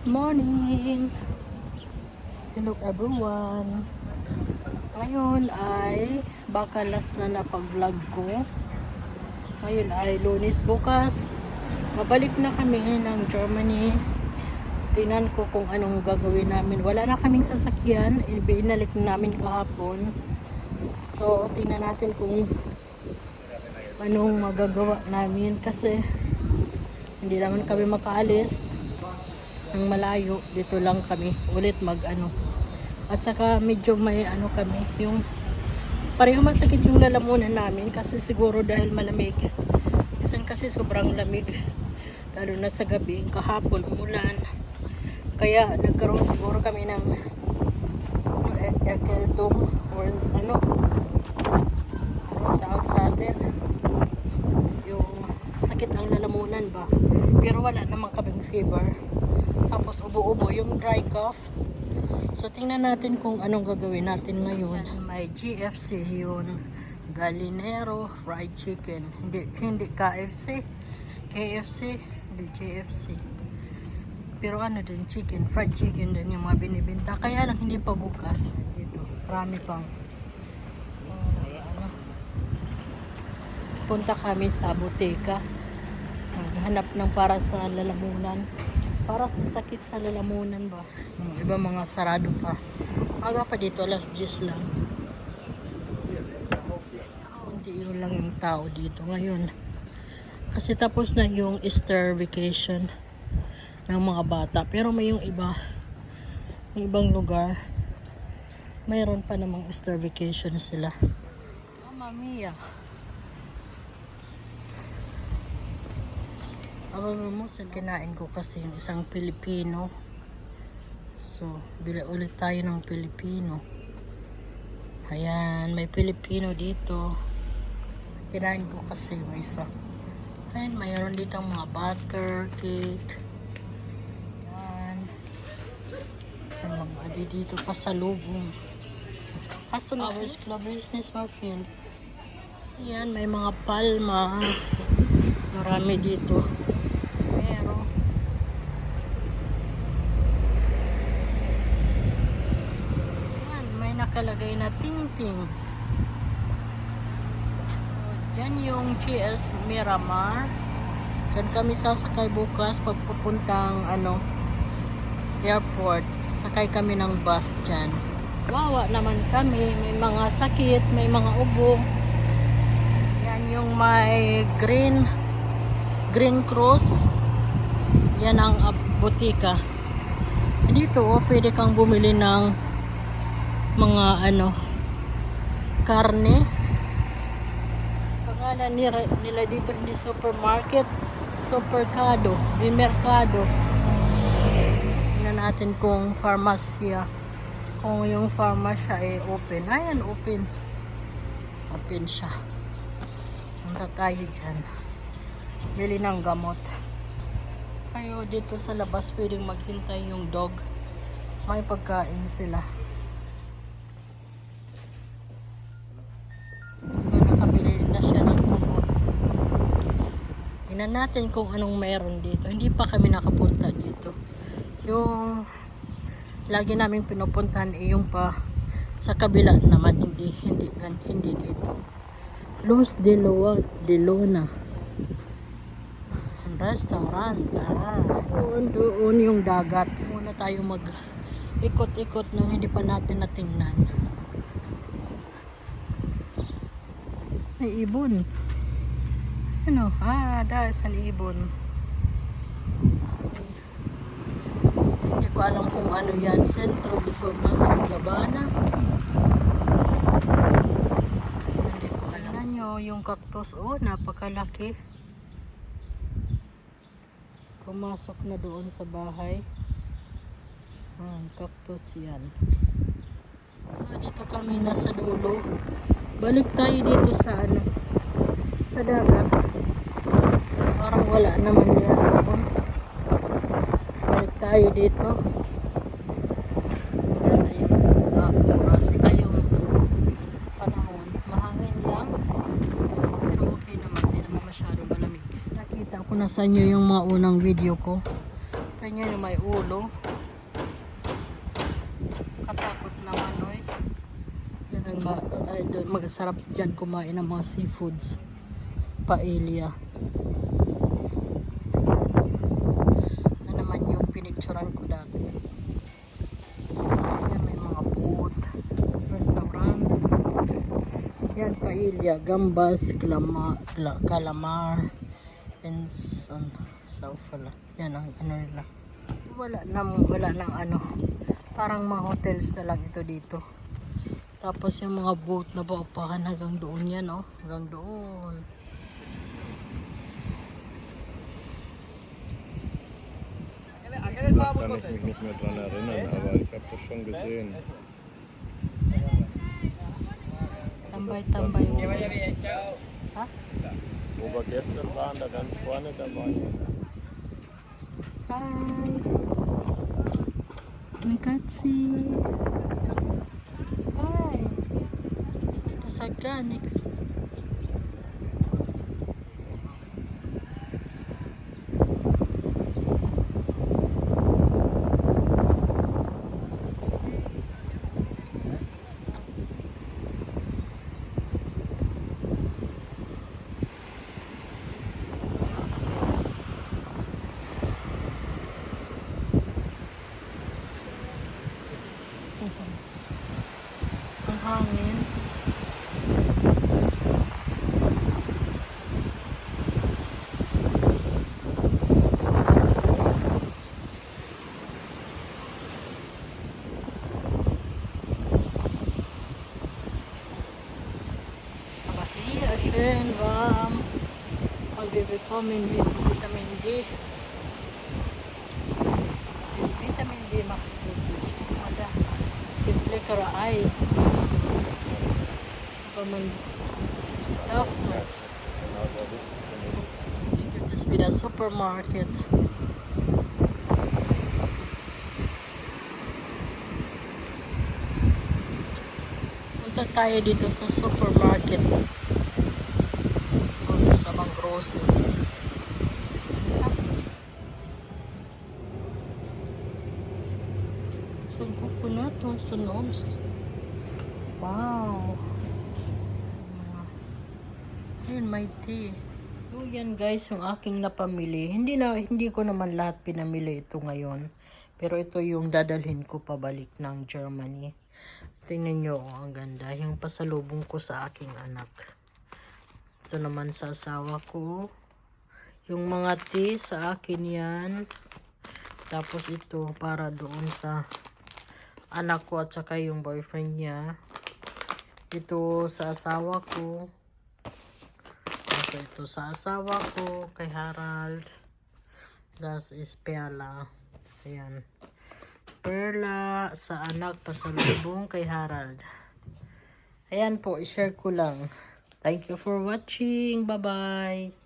Morning! Hello everyone! Ngayon ay baka last na napag-vlog ko. Ngayon ay Lunes. Bukas mabalik na kami ng Germany. Tingnan ko kung anong gagawin namin. Wala na kaming sasakyan. Inalik namin kahapon. So tingnan natin kung anong magagawa namin kasi hindi naman kami makaalis ng malayo. Dito lang kami ulit at saka medyo may kami yung pareho masakit yung lalamunan namin kasi siguro dahil malamig. Minsan kasi sobrang lamig lalo na sa gabi. Kahapon umulan kaya nagkaroon siguro kami ng ekeltum or ano tawag sa atin, yung sakit ang lalamunan ba, pero wala naman kaming fever. Tapos ubo-ubo yung dry cough. So tingnan natin kung anong gagawin natin ngayon. May GFC yun, Galinero fried chicken, hindi KFC, hindi GFC, pero din chicken, fried chicken din yung mga binibenta. Kaya lang hindi pa bukas dito, marami pang punta kami sa buteka maghanap ng para sa lalamunan, para sa sakit sa lalamunan ba. Yung iba mga sarado pa, aga pa dito, alas 10 lang. Hindi yun lang yung tao dito ngayon kasi tapos na yung Easter vacation ng mga bata, pero may yung ibang lugar mayroon pa namang Easter vacation sila. Mamma mia, kinain ko kasi yung isang Pilipino. So, bili ulit tayo ng Pilipino. Ayan, may Pilipino dito. Kinain ko kasi yung isa. Ayan, mayroon dito mga butter cake. Ayan. Ayan, mga dito pa sa lubong. Customer hours, club business market. Ayan, may mga palma. Marami dito. Nakalagay na ting-ting. Diyan yung GS Miramar. Diyan kami sasakay bukas pagpupuntang airport. Sakay kami ng bus dyan. Wawa naman kami. May mga sakit, may mga ubo. Yan yung may green cross. Yan ang butika. Dito pwede kang bumili ng mga karne. Pangalan nila dito hindi supermarket, supercado, may merkado. Tingnan natin kung farmasya, kung yung farmasya ay open. Ayan, open siya. Punta tayo dyan, bili ng gamot. Kayo dito sa labas pwedeng maghintay yung dog, may pagkain sila. So nakabili na siya ng gamot. Tingnan natin kung anong meron dito. Hindi pa kami nakapunta dito. Yung lagi naming pinupuntahan yung pa sa kabila naman, hindi dito. Los de Lona restaurant. Doon yung dagat. Muna tayo mag ikot-ikot nang hindi pa natin natingnan. May ibon. Dahil sa ibon. Hindi ko alam kung ano yan. Centro de Formación Gabana. Hindi ko alam. Tignan nyo yung cactus. Napakalaki. Pumasok na doon sa bahay. Cactus yan. So dito kami nasa dulo. Balik tayo dito sa dagat. Parang wala naman yan. Balik tayo dito. Ganda yung oras yung panahon. Mahangin lang. Pero okay naman. Hindi naman masyado malamig. Nakita ko na sa inyo yung mga unang video ko. Ito Yan yung may ulo. Katakot naman, oy. Yan ang magasarap dyan kumain ng mga seafoods. Paella. Yan naman yung pinicturan ko dati. Yan may mga boat, restaurant. Yan paella, gambas, calamar, and saufala. Yan ang ano nila. Wala nang ano. Parang mga hotels na lang ito dito. Tapos yung mga boat na paupahan hanggang doon yan, oh. Hanggang doon. Da kann ich mich nicht mehr dran erinnern, aber ich habe das schon gesehen. Tambay-tambay. Ha? Wo wir gestern waren, da ganz vorne dabei. Hi. Mikatsi. Hi. Das hat gar nichts. Ang hangin. Aber hier schön warm. Und wir bekommen Vitamin D. Vitamin D macht wirklich. Oder gibt leckere Eis. Wenn man aufwächst. Hier gibt es wieder Supermarket. Punta tayo dito sa supermarket. O sa mga grosses. Saan coconut? Saan oats? Wow! Ayun, may tea. So yan guys, yung aking napamili. Hindi ko naman lahat pinamili ito ngayon. Pero ito yung dadalhin ko pabalik ng Germany. Tingnan nyo, ang ganda. Yung pasalubong ko sa aking anak. Ito naman sa asawa ko. Yung mga tea sa akin yan. Tapos ito para doon sa anak ko at saka yung boyfriend niya. Ito sa asawa ko. So, ito sa asawa ko, kay Harald. Das is Perla. Ayan. Perla sa anak, pasalubong kay Harald. Ayan po, i-share ko lang. Thank you for watching. Bye-bye.